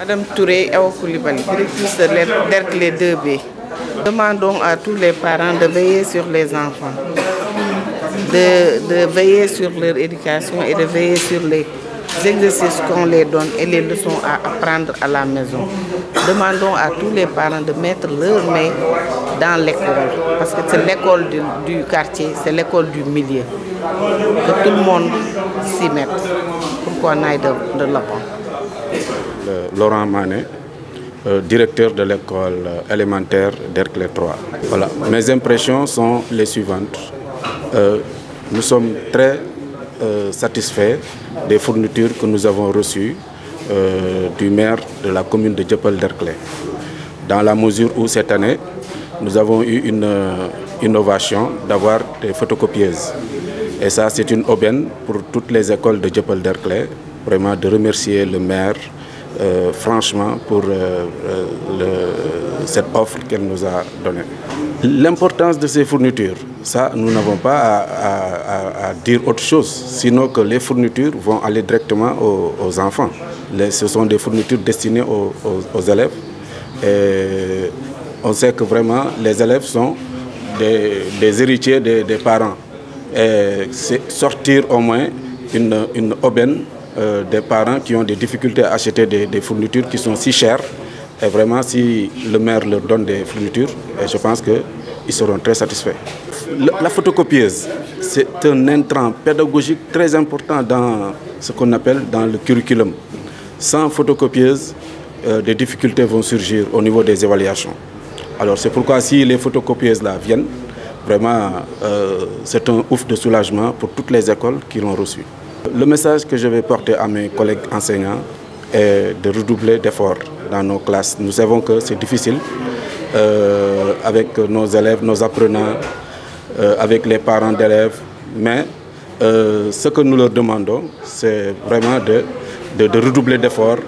Madame Touré Awa Coulibaly, directrice de Derklé 2B. Demandons à tous les parents de veiller sur les enfants, de veiller sur leur éducation et de veiller sur les exercices qu'on les donne et les leçons à apprendre à la maison. Demandons à tous les parents de mettre leur main dans l'école, parce que c'est l'école du quartier, c'est l'école du milieu. Que tout le monde s'y mette pour qu'on aille de l'avant. Laurent Mané, directeur de l'école élémentaire Derklé 3. Voilà. Mes impressions sont les suivantes. Nous sommes très satisfaits des fournitures que nous avons reçues du maire de la commune de Dieuppeul-Derklé. Dans la mesure où cette année, nous avons eu une innovation d'avoir des photocopieuses. Et ça, c'est une aubaine pour toutes les écoles de Dieuppeul-Derklé. Vraiment de remercier le maire franchement pour cette offre qu'elle nous a donnée. L'importance de ces fournitures, ça, nous n'avons pas à dire autre chose, sinon que les fournitures vont aller directement aux enfants. Ce sont des fournitures destinées aux élèves. Et on sait que vraiment les élèves sont des héritiers des parents. Et c'est sortir au moins une aubaine des parents qui ont des difficultés à acheter des fournitures qui sont si chères. Et vraiment, si le maire leur donne des fournitures, je pense qu'ils seront très satisfaits. La photocopieuse, c'est un intrant pédagogique très important dans ce qu'on appelle dans le curriculum. Sans photocopieuse, des difficultés vont surgir au niveau des évaluations. Alors c'est pourquoi si les photocopieuses là viennent, vraiment c'est un ouf de soulagement pour toutes les écoles qui l'ont reçu. Le message que je vais porter à mes collègues enseignants est de redoubler d'efforts dans nos classes. Nous savons que c'est difficile avec nos élèves, nos apprenants, avec les parents d'élèves, mais ce que nous leur demandons, c'est vraiment de redoubler d'efforts,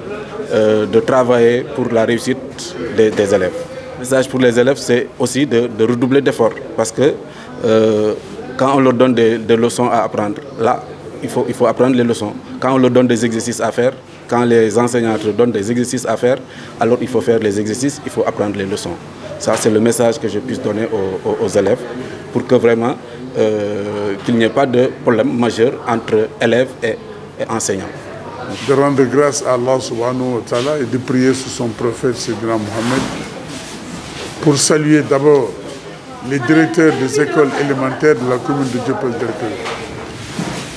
de travailler pour la réussite des élèves. Le message pour les élèves, c'est aussi de redoubler d'efforts, parce que quand on leur donne des leçons à apprendre, là, il faut apprendre les leçons. Quand on leur donne des exercices à faire, quand les enseignants leur donnent des exercices à faire, alors il faut faire les exercices, il faut apprendre les leçons. Ça, c'est le message que je puisse donner aux élèves, pour que vraiment, qu'il n'y ait pas de problème majeur entre élèves et enseignants. De rendre grâce à Allah subhanahu wa ta'ala et de prier sur son prophète Sayyidina Mohammed, pour saluer d'abord les directeurs des écoles élémentaires de la commune de Dieuppeul-Derklé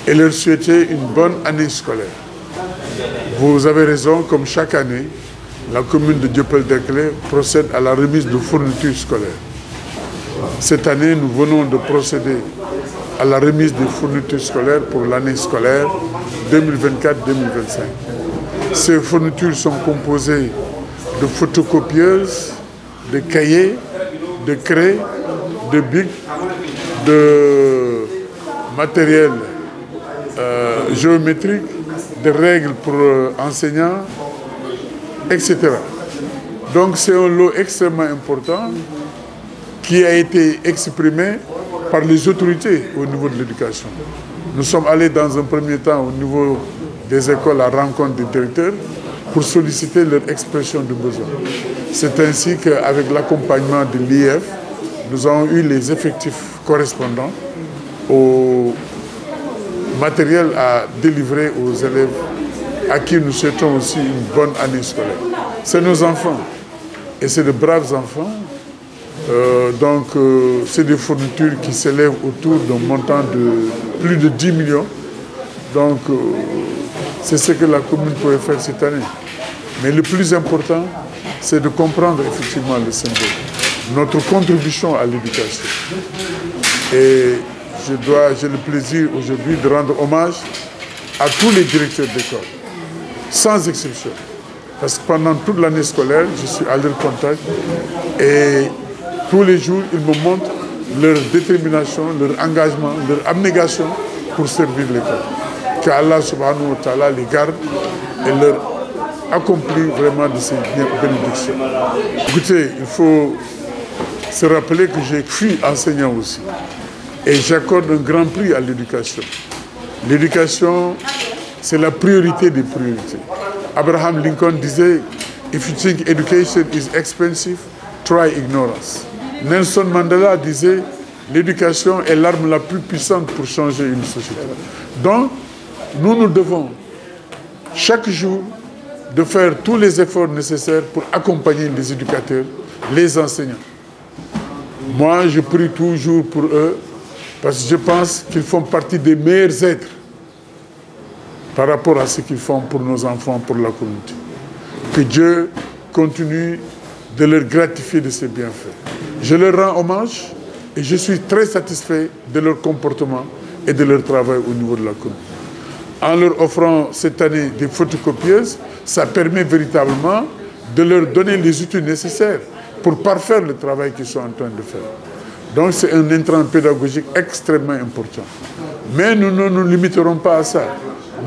et leur souhaiter une bonne année scolaire. Vous avez raison, comme chaque année, la commune de Dieuppeul-Derklé procède à la remise de fournitures scolaires. Cette année, nous venons de procéder à la remise des fournitures scolaires pour l'année scolaire 2024-2025. Ces fournitures sont composées de photocopieuses, de cahiers, de craies, de bics, de matériel géométrique, de règles pour enseignants, etc. Donc c'est un lot extrêmement important qui a été exprimé par les autorités au niveau de l'éducation. Nous sommes allés dans un premier temps au niveau des écoles à rencontre des directeurs pour solliciter leur expression de besoin. C'est ainsi qu'avec l'accompagnement de l'IEF, nous avons eu les effectifs correspondants au matériel à délivrer aux élèves à qui nous souhaitons aussi une bonne année scolaire. C'est nos enfants et c'est de braves enfants. C'est des fournitures qui s'élèvent autour d'un montant de plus de 10 millions. Donc c'est ce que la commune pourrait faire cette année. Mais le plus important, c'est de comprendre effectivement le symbole, notre contribution à l'éducation. Et j'ai le plaisir aujourd'hui de rendre hommage à tous les directeurs d'école, sans exception. Parce que pendant toute l'année scolaire, je suis à leur contact et tous les jours, ils me montrent leur détermination, leur engagement, leur abnégation pour servir l'école. Qu'Allah subhanahu wa ta'ala les garde et leur accomplit vraiment de ces bénédictions. Écoutez, il faut se rappeler que j'ai fui enseignant aussi. Et j'accorde un grand prix à l'éducation. L'éducation, c'est la priorité des priorités. Abraham Lincoln disait If you think education is expensive, try ignorance. Nelson Mandela disait, l'éducation est l'arme la plus puissante pour changer une société. Donc, nous devons chaque jour de faire tous les efforts nécessaires pour accompagner les éducateurs, les enseignants. Moi, je prie toujours pour eux parce que je pense qu'ils font partie des meilleurs êtres par rapport à ce qu'ils font pour nos enfants, pour la communauté. Que Dieu continue de leur gratifier de ses bienfaits. Je leur rends hommage et je suis très satisfait de leur comportement et de leur travail au niveau de la commune. En leur offrant cette année des photocopieuses, ça permet véritablement de leur donner les outils nécessaires pour parfaire le travail qu'ils sont en train de faire. Donc c'est un intrant pédagogique extrêmement important. Mais nous ne nous limiterons pas à ça.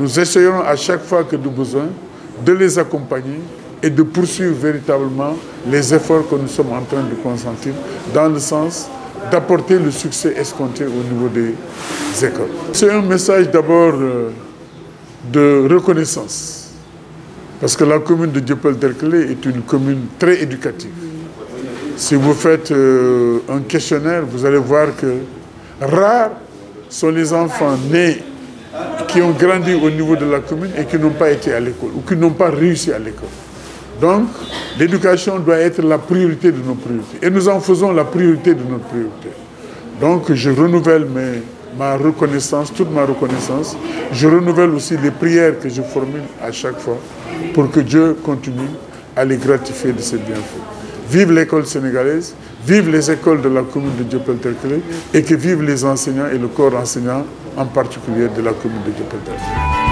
Nous essayerons à chaque fois que nous avons besoin de les accompagner et de poursuivre véritablement les efforts que nous sommes en train de consentir dans le sens d'apporter le succès escompté au niveau des écoles. C'est un message d'abord de reconnaissance. Parce que la commune de Dieuppeul-Derklé est une commune très éducative. Si vous faites un questionnaire, vous allez voir que rares sont les enfants nés qui ont grandi au niveau de la commune et qui n'ont pas été à l'école ou qui n'ont pas réussi à l'école. Donc, l'éducation doit être la priorité de nos priorités. Et nous en faisons la priorité de notre priorité. Donc, je renouvelle ma reconnaissance, toute ma reconnaissance. Je renouvelle aussi les prières que je formule à chaque fois pour que Dieu continue à les gratifier de ses bienfaits. Vive l'école sénégalaise, vive les écoles de la commune de Dieuppeul-Derklé et que vivent les enseignants et le corps enseignant en particulier de la commune de Dieuppeul-Derklé.